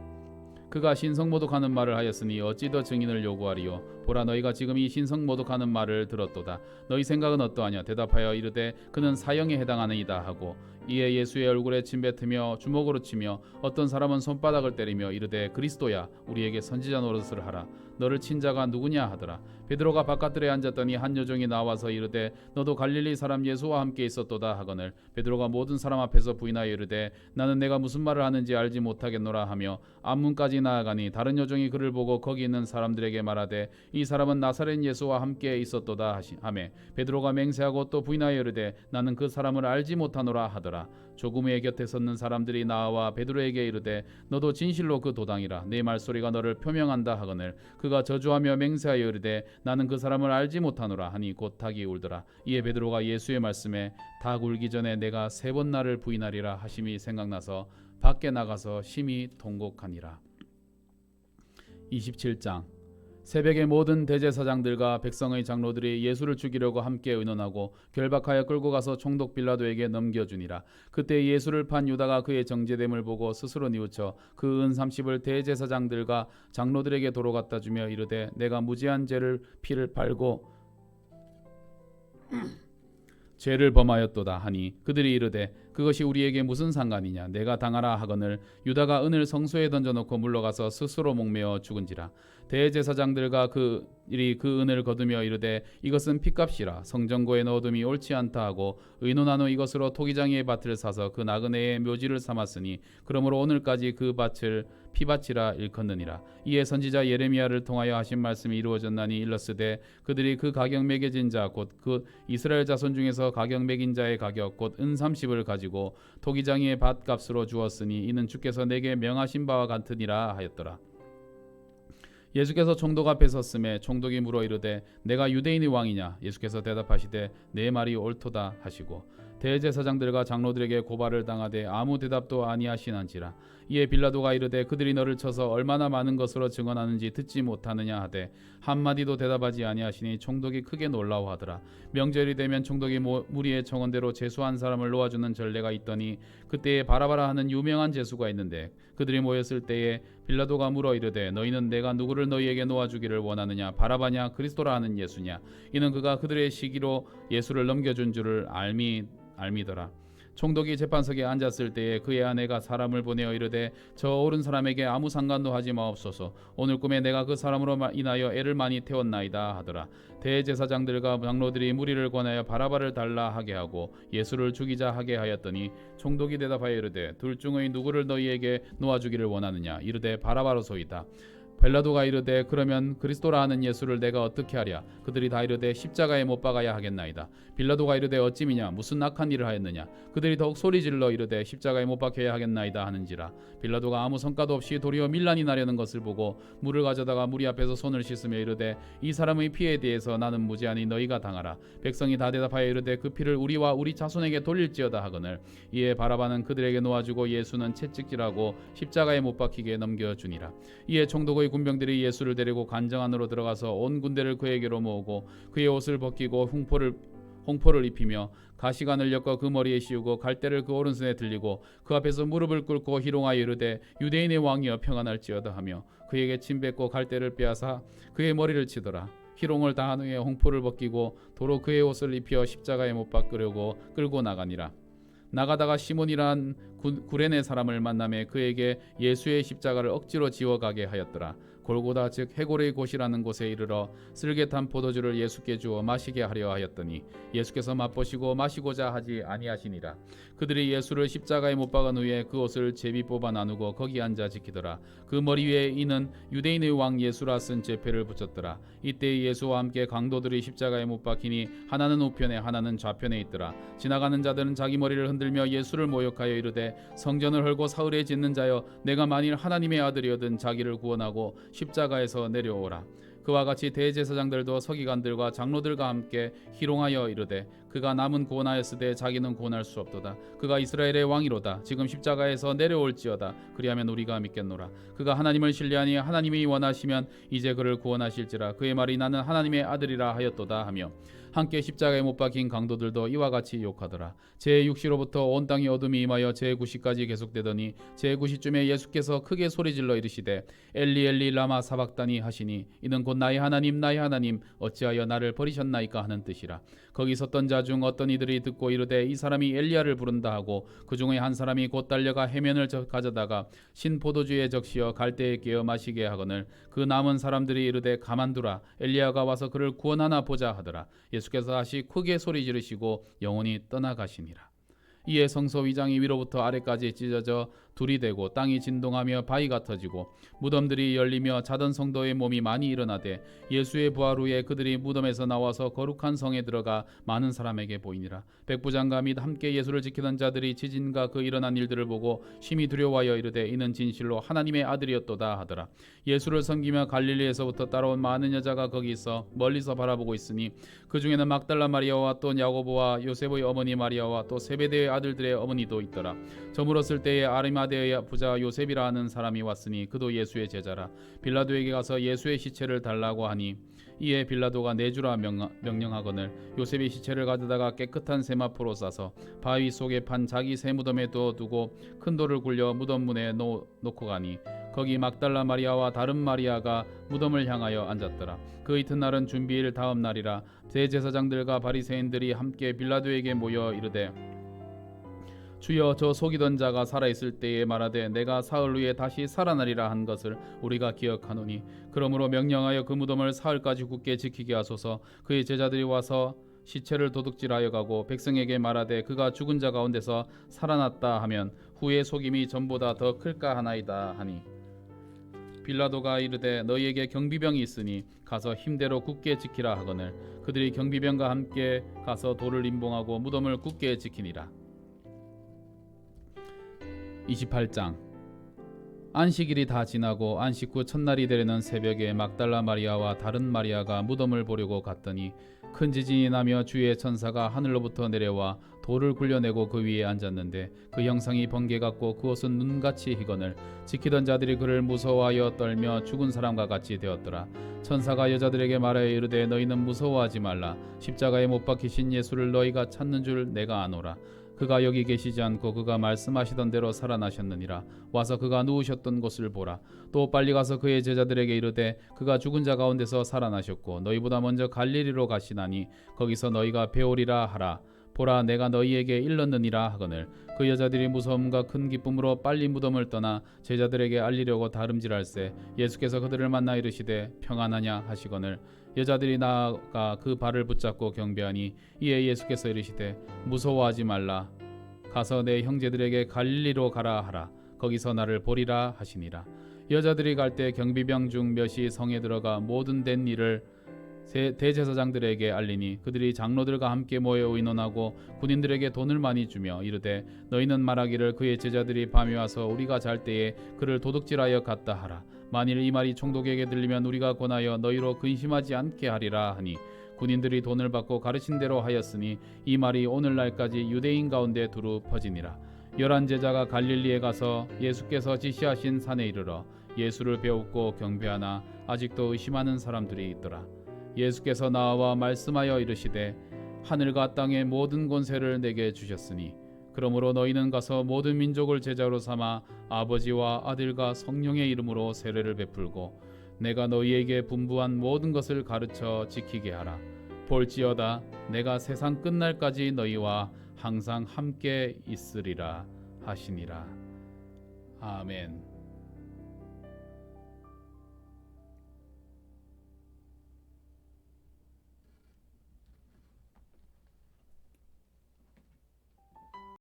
그가 신성모독하는 말을 하였으니 어찌 더 증인을 요구하리요. 보라 너희가 지금 이 신성모독하는 말을 들었도다. 너희 생각은 어떠하냐. 대답하여 이르되 그는 사형에 해당하느니다 하고 이에 예수의 얼굴에 침뱉으며 주먹으로 치며 어떤 사람은 손바닥을 때리며 이르되 그리스도야 우리에게 선지자 노릇을 하라. 너를 친 자가 누구냐 하더라. 베드로가 바깥들에 앉았더니 한 여종이 나와서 이르되 너도 갈릴리 사람 예수와 함께 있었도다 하거늘 베드로가 모든 사람 앞에서 부인하여 이르되 나는 내가 무슨 말을 하는지 알지 못하겠노라 하며 앞문까지 나아가니 다른 여종이 그를 보고 거기 있는 사람들에게 말하되 이 사람은 나사렛 예수와 함께 있었도다 하매 베드로가 맹세하고 또 부인하여 이르되 나는 그 사람을 알지 못하노라 하더라. 조금 후에 곁에 섰는 사람들이 나와 베드로에게 이르되 너도 진실로 그 도당이라. 내 말소리가 너를 표명한다 하거늘 그가 저주하며 맹세하여 이르되 나는 그 사람을 알지 못하노라 하니 곧 닭이 울더라. 이에 베드로가 예수의 말씀에 닭 울기 전에 내가 3번 나를 부인하리라 하심이 생각나서 밖에 나가서 심히 통곡하니라. 27장 새벽에 모든 대제사장들과 백성의 장로들이 예수를 죽이려고 함께 의논하고 결박하여 끌고 가서 총독 빌라도에게 넘겨주니라. 그때 예수를 판 유다가 그의 정죄됨을 보고 스스로 뉘우쳐 그 은 30을 대제사장들과 장로들에게 도로 갖다 주며 이르되 내가 무지한 피를 팔고 죄를 범하였도다 하니 그들이 이르되 그것이 우리에게 무슨 상관이냐. 내가 당하라 하거늘 유다가 은을 성소에 던져놓고 물러가서 스스로 목매어 죽은지라. 대제사장들과 그들이 그 은을 거두며 이르되 이것은 핏값이라. 성전고에 넣어둠이 옳지 않다 하고 의논한 후 이것으로 토기장이의 밭을 사서 그 나그네의 묘지를 삼았으니 그러므로 오늘까지 그 밭을 피밭이라 일컫느니라. 이에 선지자 예레미야를 통하여 하신 말씀이 이루어졌나니 일렀으되 그들이 그 가격 매겨진 자 곧 그 이스라엘 자손 중에서 가격 매긴 자의 가격 곧 은 30을 가지고 토기장이의 밭값으로 주었으니 이는 주께서 내게 명하신 바와 같으니라 하였더라. 예수께서 총독 앞에 섰음에 총독이 물어 이르되 내가 유대인의 왕이냐. 예수께서 대답하시되 내 말이 옳도다 하시고 대제사장들과 장로들에게 고발을 당하되 아무 대답도 아니하시는지라. 이에 빌라도가 이르되 그들이 너를 쳐서 얼마나 많은 것으로 증언하는지 듣지 못하느냐 하되 한마디도 대답하지 아니하시니 총독이 크게 놀라워하더라. 명절이 되면 총독이 무리의 청원대로 제수한 사람을 놓아주는 전례가 있더니 그때에 바라바라 하는 유명한 제수가 있는데 그들이 모였을 때에 빌라도가 물어 이르되 너희는 내가 누구를 너희에게 놓아주기를 원하느냐. 바라바냐 그리스도라 하는 예수냐. 이는 그가 그들의 시기로 예수를 넘겨준 줄을 알미더라. 총독이 재판석에 앉았을 때에 그의 아내가 사람을 보내어 이르되 저 옳은 사람에게 아무 상관도 하지 마옵소서. 오늘 꿈에 내가 그 사람으로 인하여 애를 많이 태웠나이다 하더라. 대제사장들과 장로들이 무리를 권하여 바라바를 달라 하게 하고 예수를 죽이자 하게 하였더니 총독이 대답하여 이르되 둘 중의 누구를 너희에게 놓아주기를 원하느냐. 이르되 바라바로소이다. 빌라도가 이르되 그러면 그리스도라 하는 예수를 내가 어떻게 하랴. 그들이 다 이르되 십자가에 못 박아야 하겠나이다. 빌라도가 이르되 어찌미냐 무슨 악한 일을 하였느냐. 그들이 더욱 소리질러 이르되 십자가에 못 박혀야 하겠나이다 하는지라. 빌라도가 아무 성과도 없이 도리어 밀란이 나려는 것을 보고 물을 가져다가 무리 앞에서 손을 씻으며 이르되 이 사람의 피에 대해서 나는 무죄하니 너희가 당하라. 백성이 다 대답하여 이르되 그 피를 우리와 우리 자손에게 돌릴지어다 하거늘. 이에 바라바는 그들에게 놓아주고 예수는 채찍질하고 십자가에 못 박히게 넘겨주니라. 이에 총독의 군병들이 예수를 데리고 관정 안으로 들어가서 온 군대를 그에게로 모으고 그의 옷을 벗기고 홍포를 입히며 가시관을 엮어 그 머리에 씌우고 갈대를 그 오른손에 들리고 그 앞에서 무릎을 꿇고 희롱하여 이르되 유대인의 왕이여 평안할지어다 하며 그에게 침 뱉고 갈대를 빼앗아 그의 머리를 치더라. 희롱을 다한 후에 홍포를 벗기고 도로 그의 옷을 입혀 십자가에 못 박으려고 끌고 나가니라. 나가다가 시몬이란 구레네 사람을 만나매 그에게 예수의 십자가를 억지로 지워가게 하였더라. 골고다 즉 해골의 곳이라는 곳에 이르러 쓸개탄 포도주를 예수께 주어 마시게 하려 하였더니 예수께서 맛보시고 마시고자 하지 아니하시니라. 그들이 예수를 십자가에 못 박은 후에 그 옷을 제비 뽑아 나누고 거기 앉아 지키더라. 그 머리 위에 이는 유대인의 왕 예수라 쓴 제패를 붙였더라. 이때 예수와 함께 강도들이 십자가에 못 박히니 하나는 우편에 하나는 좌편에 있더라. 지나가는 자들은 자기 머리를 흔들며 예수를 모욕하여 이르되 성전을 헐고 사흘에 짓는 자여 내가 만일 하나님의 아들이어든 자기를 구원하고 십자가에서 내려오라. 그와 같이 대제사장들도 서기관들과 장로들과 함께 희롱하여 이르되 그가 남은 구원하였으되 자기는 구원할 수 없도다. 그가 이스라엘의 왕이로다. 지금 십자가에서 내려올지어다. 그리하면 우리가 믿겠노라. 그가 하나님을 신뢰하니 하나님이 원하시면 이제 그를 구원하실지라. 그의 말이 나는 하나님의 아들이라 하였도다 하며 함께 십자가에 못 박힌 강도들도 이와 같이 욕하더라. 제6시로부터 온 땅에 어둠이 임하여 제9시까지 계속되더니 제9시쯤에 예수께서 크게 소리질러 이르시되 엘리 엘리 라마 사박다니 하시니 이는 곧 나의 하나님 나의 하나님 어찌하여 나를 버리셨나이까 하는 뜻이라. 거기 섰던 자 중 어떤 이들이 듣고 이르되 이 사람이 엘리야를 부른다 하고 그 중에 한 사람이 곧 달려가 해면을 가져다가 신 포도주에 적시어 갈대에 깨어 마시게 하거늘 그 남은 사람들이 이르되 가만두라 엘리야가 와서 그를 구원하나 보자 하더라. 예수께서 다시 크게 소리 지르시고 영원히 떠나가시니라. 이에 성소 위장이 위로부터 아래까지 찢어져 둘이 되고 땅이 진동하며 바위가 터지고 무덤들이 열리며 자던 성도의 몸이 많이 일어나되 예수의 부활 후에 그들이 무덤에서 나와서 거룩한 성에 들어가 많은 사람에게 보이니라. 백부장과 및 함께 예수를 지키던 자들이 지진과 그 일어난 일들을 보고 심히 두려워하여 이르되 이는 진실로 하나님의 아들이었도다 하더라. 예수를 섬기며 갈릴리에서부터 따라온 많은 여자가 거기 있어 멀리서 바라보고 있으니 그 중에는 막달라 마리아와 또 야고보와 요셉의 어머니 마리아와 또 세베대의 아들들의 어머니도 있더라. 저물었을 때에 아리마대의 부자 요셉이라 하는 사람이 왔으니 그도 예수의 제자라. 빌라도에게 가서 예수의 시체를 달라고 하니 이에 빌라도가 내주라 명령하거늘 요셉의 시체를 가져다가 깨끗한 세마포로 싸서 바위 속에 판 자기 새 무덤에 두고 큰 돌을 굴려 무덤 문에 놓고 가니 거기 막달라 마리아와 다른 마리아가 무덤을 향하여 앉았더라. 그 이튿날은 준비일 다음 날이라. 대제사장들과 바리새인들이 함께 빌라도에게 모여 이르되 주여 저 속이던 자가 살아있을 때에 말하되 내가 사흘 후에 다시 살아나리라 한 것을 우리가 기억하노니 그러므로 명령하여 그 무덤을 사흘까지 굳게 지키게 하소서. 그의 제자들이 와서 시체를 도둑질하여 가고 백성에게 말하되 그가 죽은 자 가운데서 살아났다 하면 후의 속임이 전보다 더 클까 하나이다 하니 빌라도가 이르되 너희에게 경비병이 있으니 가서 힘대로 굳게 지키라 하거늘 그들이 경비병과 함께 가서 돌을 임봉하고 무덤을 굳게 지키니라. 28장 안식일이 다 지나고 안식 후 첫날이 되려는 새벽에 막달라 마리아와 다른 마리아가 무덤을 보려고 갔더니 큰 지진이 나며 주의 천사가 하늘로부터 내려와 돌을 굴려내고 그 위에 앉았는데 그 형상이 번개 같고 그 옷은 눈같이 희거늘 지키던 자들이 그를 무서워하여 떨며 죽은 사람과 같이 되었더라. 천사가 여자들에게 말하여 이르되 너희는 무서워하지 말라. 십자가에 못 박히신 예수를 너희가 찾는 줄 내가 아노라. 그가 여기 계시지 않고 그가 말씀하시던 대로 살아나셨느니라. 와서 그가 누우셨던 곳을 보라. 또 빨리 가서 그의 제자들에게 이르되 그가 죽은 자 가운데서 살아나셨고 너희보다 먼저 갈릴리로 가시나니 거기서 너희가 배우리라 하라. 보라 내가 너희에게 일렀느니라 하거늘 그 여자들이 무서움과 큰 기쁨으로 빨리 무덤을 떠나 제자들에게 알리려고 다름질할세 예수께서 그들을 만나 이르시되 평안하냐 하시거늘 여자들이 나아가 그 발을 붙잡고 경배하니 이에 예수께서 이르시되 무서워하지 말라 가서 내 형제들에게 갈릴리로 가라 하라 거기서 나를 보리라 하시니라. 여자들이 갈 때 경비병 중 몇이 성에 들어가 모든 된 일을 대제사장들에게 알리니 그들이 장로들과 함께 모여 의논하고 군인들에게 돈을 많이 주며 이르되 너희는 말하기를 그의 제자들이 밤에 와서 우리가 잘 때에 그를 도둑질하여 갔다 하라. 만일 이 말이 총독에게 들리면 우리가 권하여 너희로 근심하지 않게 하리라 하니 군인들이 돈을 받고 가르친 대로 하였으니 이 말이 오늘날까지 유대인 가운데 두루 퍼지니라. 11 제자가 갈릴리에 가서 예수께서 지시하신 산에 이르러 예수를 배웁고 경배하나 아직도 의심하는 사람들이 있더라. 예수께서 나와 말씀하여 이르시되 하늘과 땅의 모든 권세를 내게 주셨으니 그러므로 너희는 가서 모든 민족을 제자로 삼아 아버지와 아들과 성령의 이름으로 세례를 베풀고 내가 너희에게 분부한 모든 것을 가르쳐 지키게 하라. 볼지어다 내가 세상 끝날까지 너희와 항상 함께 있으리라 하시니라. 아멘.